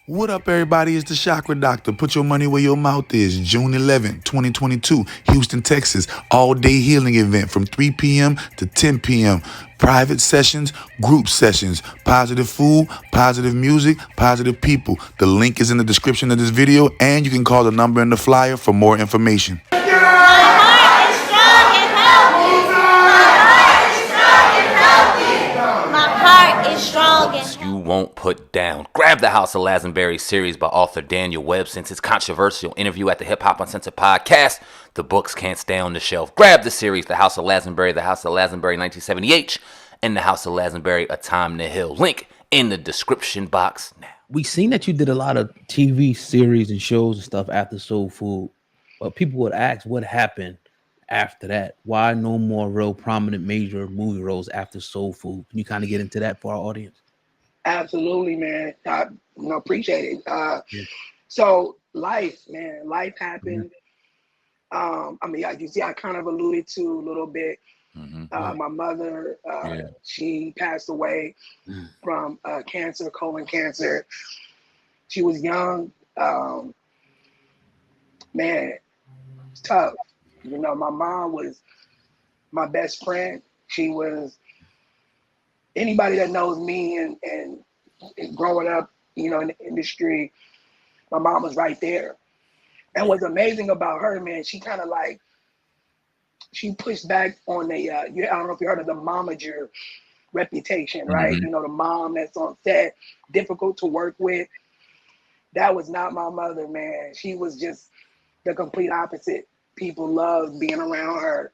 What up, everybody? It's the Chakra Doctor. Put your money where your mouth is. June 11th, 2022, Houston, Texas. All-day healing event from 3 p.m. to 10 p.m. Private sessions, group sessions, positive food, positive music, positive people. The link is in the description of this video, and you can call the number in the flyer for more information. You won't put down. Grab the House of Lazenberry series by author Daniel Webb. Since his controversial interview at the Hip Hop Uncensored podcast, the books can't stay on the shelf. Grab the series, The House of Lazenberry, The House of Lazenberry 1970H, and The House of Lazenberry, A Time to Heal. Link in the description box now. We seen that you did a lot of TV series and shows and stuff after Soul Food, but people would ask what happened after that. Why no more real prominent major movie roles after Soul Food? Can you kind of get into that for our audience? Absolutely, man. I appreciate it. So life happened. I mean, you see, I kind of alluded to a little bit. My mother, she passed away from cancer, colon cancer. She was young. Man, it's tough. You know, my mom was my best friend. She was anybody that knows me and growing up, you know, in the industry, my mom was right there. And what's amazing about her, man, she kind of like, she pushed back on the, I don't know if you heard of the momager reputation, right? You know, the mom that's on set, difficult to work with. That was not my mother, man. She was just the complete opposite. People loved being around her.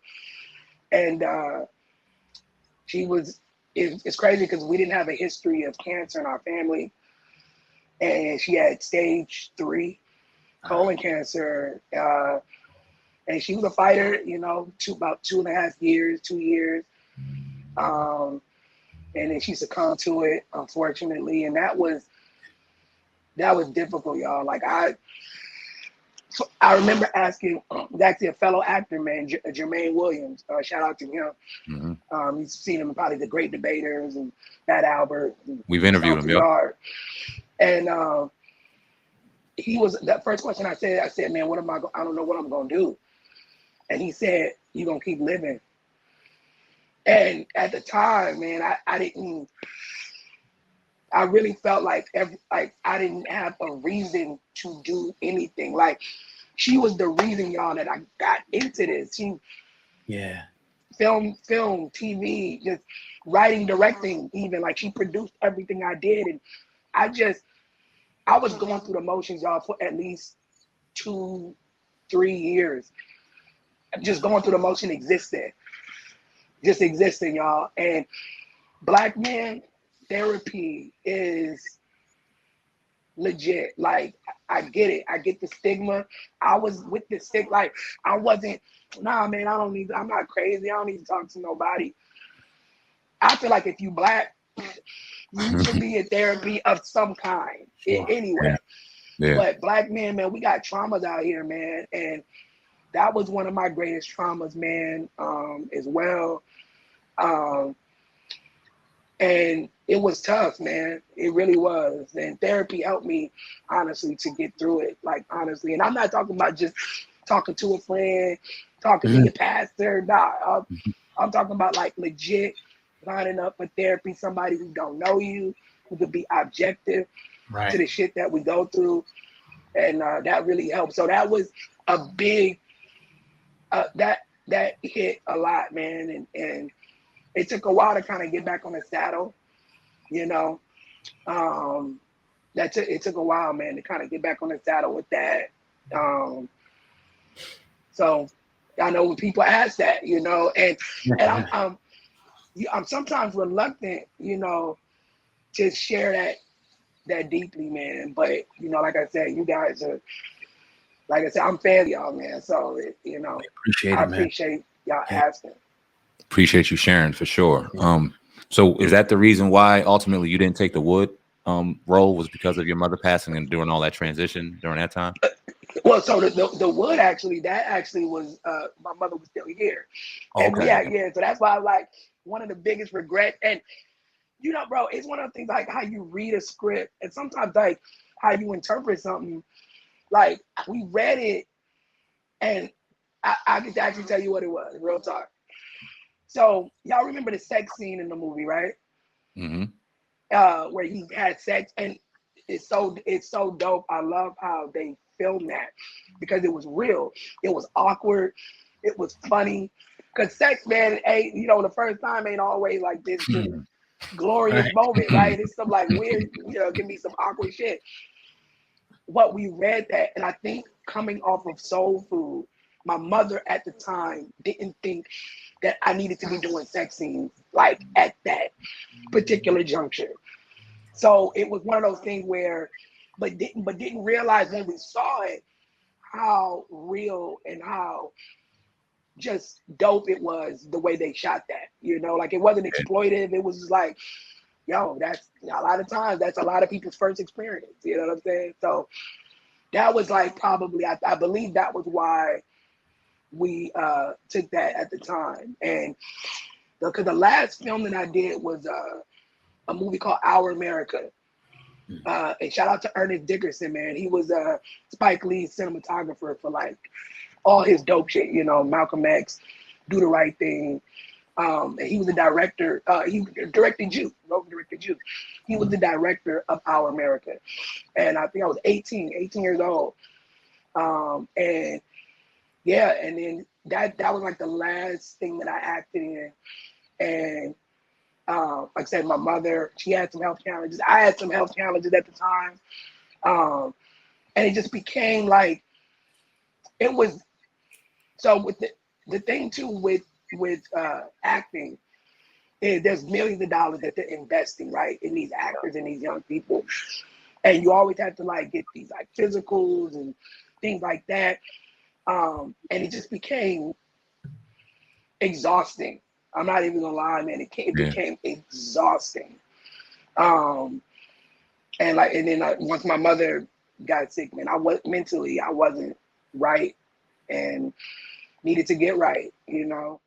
And she was, it's crazy because we didn't have a history of cancer in our family. And she had stage 3 colon cancer. And she was a fighter, you know, about 2.5 years, 2 years. And then she succumbed to it, unfortunately. And that was difficult, y'all. Like I remember asking, actually a fellow actor, man, Jermaine Williams, shout out to him. You've seen him in probably The Great Debaters and Matt Albert. We've interviewed him, yeah. And he was, that first question I said, man, I don't know what I'm going to do. And he said, you're going to keep living. And at the time, man, I really felt like I didn't have a reason to do anything. Like, she was the reason, y'all, that I got into this. She, film, TV, just writing, directing, even. Like, she produced everything I did. And I was going through the motions, y'all, for at least 2-3 years. Just going through the motion, just existing, y'all. And Black men therapy is legit. Like, I get it. I get the stigma. I was with the stigma. Like, I wasn't, nah, man, I'm not crazy. I don't need to talk to nobody. I feel like if you Black, you should be in therapy of some kind, anyway. Yeah. But Black men, man, we got traumas out here, man. And that was one of my greatest traumas, man, as well. And it was tough, man. It really was. And therapy helped me, honestly, to get through it. Like, honestly. And I'm not talking about just talking to a friend, talking to your pastor. Nah, I'm talking about, like, legit lining up for therapy, somebody who don't know you, who could be objective to the shit that we go through. And that really helped. So that was a big, that hit a lot, man. And it took a while to kind of get back on the saddle, you know. It took a while, man, to kind of get back on the saddle with that. So I know when people ask that, you know, and I'm sometimes reluctant, you know, to share that deeply, man. But, you know, like I said, you guys are, like I said, I'm fan of y'all, man. So, you know, I appreciate y'all asking. Appreciate you sharing, for sure. So is that the reason why ultimately you didn't take the Wood role, was because of your mother passing and doing all that transition during that time? Well, so the Wood that was my mother was still here. And so that's why, like, one of the biggest regrets, and you know, bro, it's one of the things, like, how you read a script, and sometimes, like, how you interpret something. Like, we read it, and I can actually tell you what it was, real talk. So y'all remember the sex scene in the movie, right? Mm-hmm. Where he had sex, and it's so dope. I love how they filmed that because it was real. It was awkward. It was funny. Cause sex, man, ain't, you know, the first time ain't always like this just glorious moment, right? It's some like weird, you know, give me some awkward shit. What we read that, and I think coming off of Soul Food, my mother at the time didn't think that I needed to be doing sex scenes like at that particular juncture. So it was one of those things where, but didn't realize when we saw it how real and how just dope it was the way they shot that. You know, like it wasn't exploitive. It was just like, yo, that's a lot of times that's a lot of people's first experience. You know what I'm saying? So that was like probably I believe that was why we took that at the time. And because the last film that I did was a movie called Our America. And shout out to Ernest Dickerson, man. He was Spike Lee's cinematographer for like all his dope shit, you know, Malcolm X, Do the Right Thing. And he was the director. He directed Juice, wrote and directed Juice. He was the director of Our America. And I think I was 18 years old. And yeah, and then that was like the last thing that I acted in. And like I said, my mother, she had some health challenges. I had some health challenges at the time. And it just became like, it was, so with the thing too with acting is there's millions of dollars that they're investing, right, in these actors and these young people. And you always have to like get these like physicals and things like that. And it just became exhausting. I'm not even gonna lie, man. It became exhausting. And then once my mother got sick, man, I wasn't right and needed to get right, you know.